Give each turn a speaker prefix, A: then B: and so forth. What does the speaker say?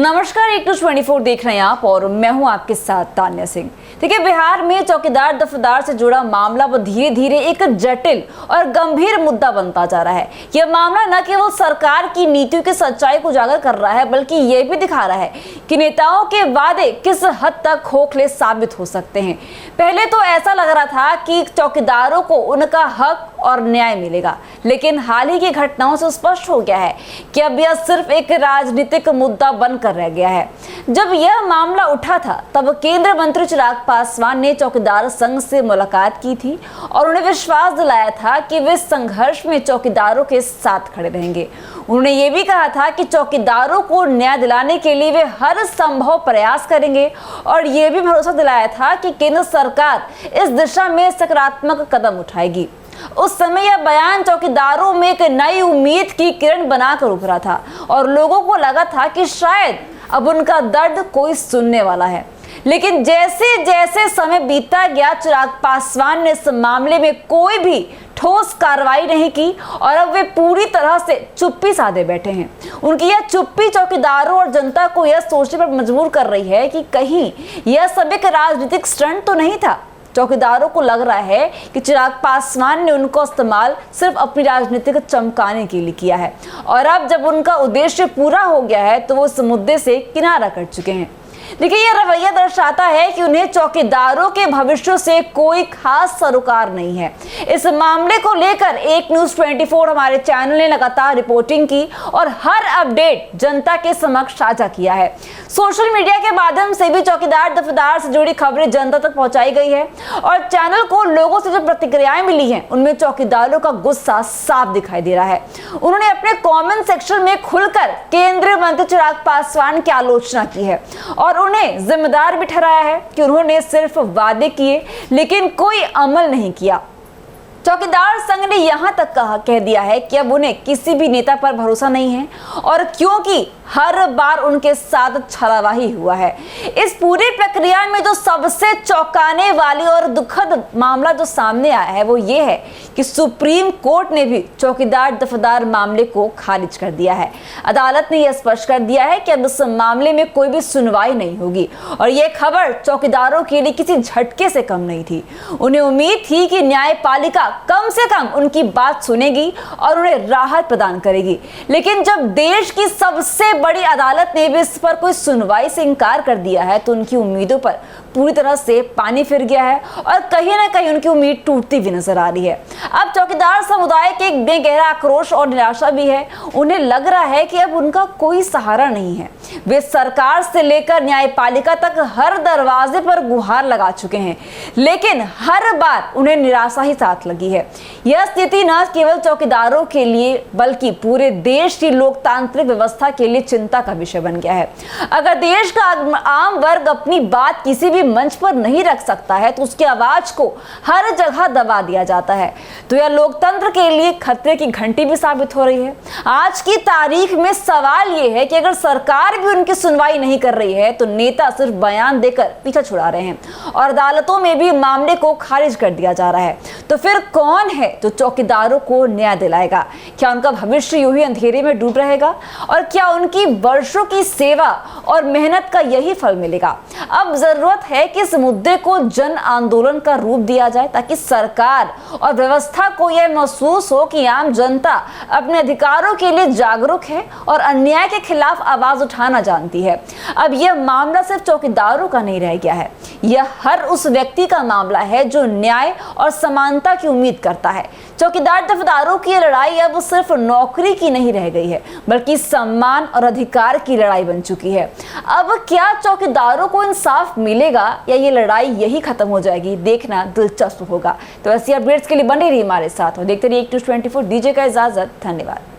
A: नमस्कार, एक न्यूज़ 24 देख रहे हैं आप और मैं हूं आपके साथ तान्या सिंह। देखिए, बिहार में चौकीदार दफादार से जुड़ा मामला वो धीरे धीरे एक जटिल और गंभीर मुद्दा बनता जा रहा है। यह मामला न केवल सरकार की नीतियों की सच्चाई को उजागर कर रहा है, बल्कि ये भी दिखा रहा है कि नेताओं के वादे किस हद तक खोखले साबित हो सकते हैं। पहले तो ऐसा लग रहा था कि चौकीदारों को उनका हक और न्याय मिलेगा, लेकिन हाल ही की घटनाओं से स्पष्ट हो गया है कि अब यह सिर्फ एक राजनीतिक मुद्दा बनकर रह गया है। जब यह मामला उठा था तब केंद्रीय मंत्री चिराग पासवान ने चौकीदार संघ से मुलाकात की थी और उन्हें विश्वास दिलाया था कि वे संघर्ष में चौकीदारों के साथ खड़े रहेंगे। उन्होंने ये भी कहा था कि चौकीदारों को न्याय दिलाने के लिए वे हर संभव प्रयास करेंगे और ये भी भरोसा दिलाया था कि केंद्र सरकार इस दिशा में सकारात्मक कदम उठाएगी। उस समय यह बयान चौकीदारों में एक नई उम्मीद की किरण बनाकर उभरा था और लोगों को लगा था कि शायद अब उनका दर्द कोई सुनने वाला है। लेकिन जैसे जैसे समय बीतता गया, चिराग पासवान ने इस मामले में कोई भी ठोस कार्रवाई नहीं की और अब वे पूरी तरह से चुप्पी साधे बैठे हैं। उनकी यह चुप्पी चौकीदारों और जनता को यह सोचने पर मजबूर कर रही है कि कहीं यह सब एक राजनीतिक स्टंट तो नहीं था। चौकीदारों को लग रहा है कि चिराग पासवान ने उनको इस्तेमाल सिर्फ अपनी राजनीतिक चमकाने के लिए किया है और अब जब उनका उद्देश्य पूरा हो गया है तो वो इस मुद्दे से किनारा कर चुके हैं। देखिए, यह रवैया दर्शाता है कि उन्हें चौकीदारों के भविष्य से कोई खास सरोकार नहीं है। इस मामले को लेकर एक न्यूज़ 24 हमारे चैनल ने लगातार रिपोर्टिंग की और हर अपडेट जनता के समक्ष साझा किया है। सोशल मीडिया के माध्यम से भी चौकीदार दफादार से जुड़ी खबरें जनता तक पहुंचाई गई है और चैनल को लोगों से जो प्रतिक्रियाएं मिली हैं उनमें चौकीदारों का गुस्सा साफ दिखाई दे रहा है। उन्होंने अपने कमेंट सेक्शन में खुलकर केंद्रीय मंत्री चिराग पासवान की आलोचना की है और उन्हें जिम्मेदार भी ठहराया है कि उन्होंने सिर्फ वादे किए लेकिन कोई अमल नहीं किया। चौकीदार संघ ने यहां तक कह दिया है कि अब उन्हें किसी भी नेता पर भरोसा नहीं है और क्योंकि हर बार उनके साथ छलावाही हुआ है। इस पूरी प्रक्रिया में जो सबसे चौंकाने वाली और दुखद मामला जो सामने आया है वो ये है कि सुप्रीम कोर्ट ने भी चौकीदार दफादार मामले को खारिज कर दिया है। अदालत ने यह स्पष्ट कर दिया है कि अब इस मामले में कोई भी सुनवाई नहीं होगी और यह खबर चौकीदारों के लिए किसी झटके से कम नहीं थी। उन्हें उम्मीद थी कि न्यायपालिका कम से कम उनकी बात सुनेगी और उन्हें राहत प्रदान करेगी, लेकिन जब देश की सबसे बड़ी अदालत ने भी इस पर कोई सुनवाई से इनकार कर दिया है तो उनकी उम्मीदों पर पूरी तरह से पानी फिर गया है और कहीं ना कहीं उनकी उम्मीद टूटती हुई नजर आ रही है। अब चौकीदार समुदाय के में गहरा आक्रोश और निराशा भी है। उन्हें लग रहा है कि अब उनका कोई सहारा नहीं है। वे सरकार से लेकर न्यायपालिका तक हर दरवाजे पर गुहार लगा चुके हैं, लेकिन हर बार उन्हें निराशा ही साथ लगी है। यह स्थिति न केवल चौकीदारों के लिए बल्कि पूरे देश की लोकतांत्रिक व्यवस्था के लिए चिंता का विषय बन गया है। अगर देश का आम वर्ग अपनी बात किसी भी मंच पर नहीं रख सकता है तो उसकी आवाज को हर जगह दबा दिया जाता है, तो यह लोकतंत्र के लिए खतरे की घंटी भी साबित हो रही है। आज की तारीख में सवाल यह है कि अगर सरकार भी उनकी सुनवाई नहीं कर रही है तो नेता सिर्फ बयान देकर पीछा छुड़ा रहे हैं और अदालतों में भी मामले को खारिज कर दिया जा रहा है। तो फिर कौन है जो चौकीदारों को न्याय दिलाएगा? क्या उनका भविष्य यूं ही अंधेरे में डूब रहेगा और क्या उनकी वर्षों की सेवा और मेहनत का यही फल मिलेगा? अब जरूरत है कि इस मुद्दे को जन आंदोलन का रूप दिया जाए ताकि सरकार और व्यवस्था को यह महसूस हो कि आम जनता अपने अधिकारों के लिए जागरूक है और अन्याय के खिलाफ आवाज उठाना जानती है। अब यह मामला सिर्फ चौकीदारों का नहीं रह गया है, यह हर उस व्यक्ति का मामला है जो न्याय और समानता की उम्मीद करता है। चौकीदार दफादारों की लड़ाई अब सिर्फ नौकरी की नहीं रह गई है बल्कि सम्मान और अधिकार की लड़ाई बन चुकी है। अब क्या चौकीदारों को इंसाफ मिलेगा या ये लड़ाई यही खत्म हो जाएगी? देखना दिलचस्प होगा। तो ऐसी अपडेट्स के लिए बने रहिए हमारे साथ और देखते रहिए एक न्यूज़ 24। दीजिएगा इजाजत। धन्यवाद।